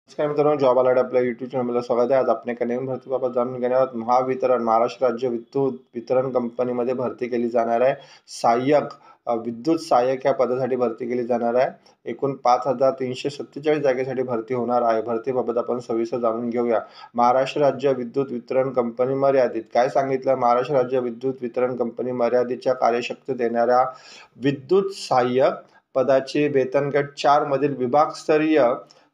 नमस्कार मित्रांनो, job alert आपल्या यूट्यूब चॅनलला स्वागत आहे. आज आपण एका नवीन भरतीबाबत जाणून घेणार आहोत. महावितरण महाराष्ट्र राज्य विद्युत वितरण कंपनीमध्ये भरती केली जाणार आहे. सहाय्यक विद्युत सहाय्यक या पदासाठी भरती केली जाणार आहे. एकूण 5347 जागेसाठी भरती होणार आहे. भरतीबाबत आपण सविस्तर जाणून घेऊया. महाराष्ट्र राज्य विद्युत वितरण कंपनी मर्यादित काय सांगितलं? महाराष्ट्र राज्य विद्युत वितरण कंपनी मर्यादितच्या कार्यक्षमता देणाऱ्या विद्युत सहाय्यक पदाची वेतन गट 4 मधील विभागस्तरीय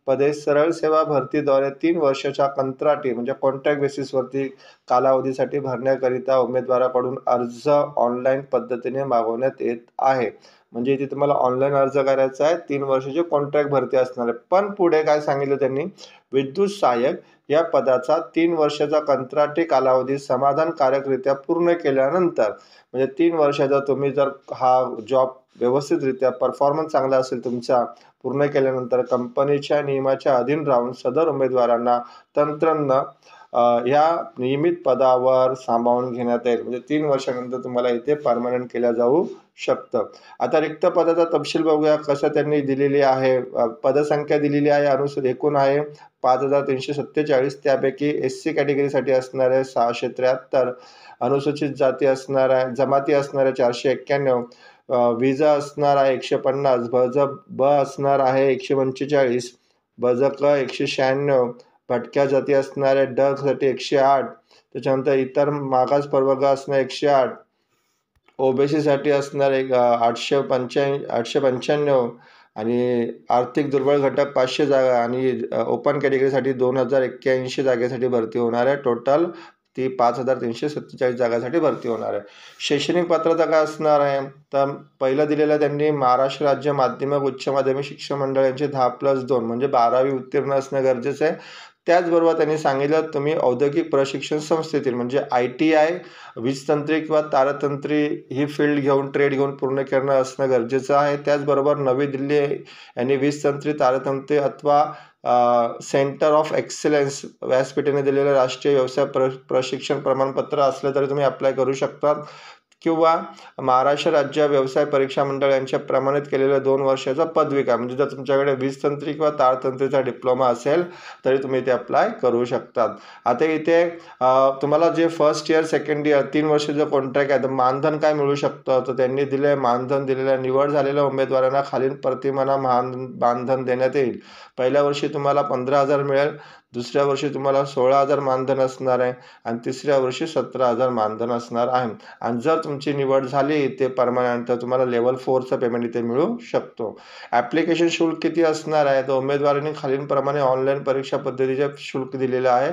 पदे सरळ सेवा भरतीद्वारे 3 वर्षाच्या कंत्राटी म्हणजे कॉन्ट्रॅक्ट बेसिसवरती कालावधीसाठी भरण्याकरिता उमेदवाराकडून अर्ज ऑनलाईन पद्धतीने मागवण्यात येत आहे. म्हणजे इथे तुम्हाला ऑनलाईन अर्ज करायचा आहे. 3 वर्षाची कॉन्ट्रॅक्ट भरती असणार आहे. पण पुढे काय सांगितलं त्यांनी? विद्युत सहाय्यक या पदाचा 3 वर्षाचा कंत्राटी कालावधी समाधानकारकरित्या पूर्ण केल्यानंतर म्हणजे 3 वर्षाचा तुम्ही जर हा जॉब व्यवस्थितरित्या परफॉर्मन्स चांगला असेल तुमचा पूर्ण केल्यानंतर कंपनीच्या नियमाच्या अधीन राहून सदर उमेदवारांना तंत्रज्ञ या नियमित पदावर सामावून घेण्यात येईल. म्हणजे 3 वर्षानंतर तुम्हाला इथे परमनंट केल्या जाऊ शकतं. आता रिक्त पदाचा तपशील बघूया कसं त्यांनी दिलेली आहे. पदसंख्या दिलेली आहे. अनुसूचित एकूण आहे 5347. त्यापैकी SC कॅटेगरीसाठी असणार आहे 673, अनुसूचित जाती असणार आहे जमाती असणार आहे 491, विजा असणार आहे 150, ब असणार आहे 145, क 196, भटक्या जाती असणार आहे ड साठी 108, त्याच्यानंतर इतर मागास प्रवर्ग असणार 108, ओबीसी साठी असणार 895 आणि आर्थिक दुर्बळ घटक 500 जागा आणि ओपन कॅटेगरीसाठी 2081 जागेसाठी भरती होणार आहे. टोटल ती 5347 जागासाठी भरती होणार आहे. शैक्षणिक पात्रता काय असणार आहे? तर पहिलं दिलेलं त्यांनी महाराष्ट्र राज्य माध्यमिक उच्च माध्यमिक शिक्षण मंडळ यांचे 10+2 म्हणजे 12वी उत्तीर्ण असणं गरजेचं आहे. त्याचबरोबर त्यांनी सांगितलं तुम्ही औद्योगिक प्रशिक्षण संस्थेतील म्हणजे ITI वीजतंत्री किंवा तारतंत्री ही फील्ड घेऊन ट्रेड घेऊन पूर्ण करणं असणं गरजेचं आहे. त्याचबरोबर नवी दिल्ली यांनी वीजतंत्री तारतंत्री अथवा सेंटर ऑफ एक्सलन्स व्यासपीठाने दिलेलं राष्ट्रीय व्यवसाय प्रशिक्षण प्रमाणपत्र असलं तरी तुम्ही अप्लाय करू शकता किंवा महाराष्ट्र राज्य व्यवसाय परीक्षा मंडळ यांच्या प्रमाणित केलेल्या 2 वर्षाचा पदविका म्हणजे जर तुमच्याकडे वीजतंत्री किंवा तारतंत्रीचा डिप्लोमा असेल तरी तुम्ही इथे अप्लाय करू शकतात. आता इथे तुम्हाला जे फर्स्ट इयर सेकंड इयर 3 वर्षाचं कॉन्ट्रॅक्ट आहे तर मानधन काय मिळू शकतं? तर त्यांनी दिले मानधन दिलेल्या निवड झालेल्या उमेदवारांना खालील प्रतिमाना मानधन देण्यात येईल. पहिल्या वर्षी तुम्हाला 15,000 मिळेल, दुसऱ्या वर्षी तुम्हाला 16,000 मानधन असणार आहे आणि तिसऱ्या वर्षी 17,000 मानधन असणार आहे. आणि जर तुमची निवड झाली ते परमनंट तर तुम्हाला लेवल 4चं पेमेंट इथे मिळू शकतो. ॲप्लिकेशन शुल्क किती असणार आहे? तर उमेदवारांनी खालीलप्रमाणे ऑनलाईन परीक्षा पद्धतीचे शुल्क दिलेलं आहे.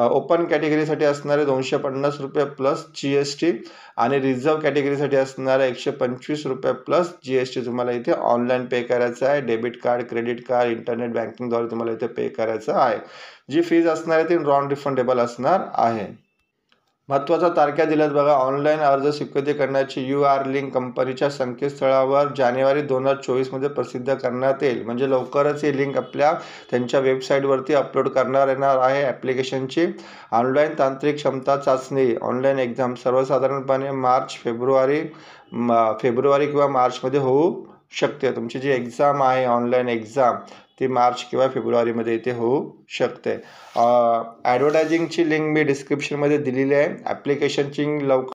ओपन कॅटेगरीसाठी असणारे ₹250 प्लस GST आणि रिझर्व्ह कॅटेगरीसाठी असणारे ₹125 प्लस GST तुम्हाला इथे ऑनलाईन पे करायचं आहे. Debit card, credit card, internet बँकिंगद्वारे तुम्हाला इथे पे करायचं आहे. जी फीज असणार आहे ती नॉन रिफंडेबल असणार आहे. महत्त्वाच्या तारखा दिल्यात बघा. ऑनलाईन अर्ज स्वीकृती करण्याची UR लिंक कंपनीच्या संकेतस्थळावर जानेवारी 2024 मध्ये प्रसिद्ध करण्यात येईल. म्हणजे लवकरच ही लिंक त्यांच्या वेबसाईटवरती अपलोड करणार येणार आहे. ॲप्लिकेशनची ऑनलाईन तांत्रिक क्षमता चाचणी ऑनलाईन एक्झाम सर्वसाधारणपणे फेब्रुवारी किंवा मार्चमध्ये होऊ शकते. तुमची जी एक्झाम आहे ऑनलाईन एक्झाम ती मार्च किंवा फेब्रुवारीमध्ये इथे होऊ शकते. ॲडव्हर्टायझिंगची लिंक मी डिस्क्रिप्शनमध्ये दिलेली आहे. ॲप्लिकेशनची लवकर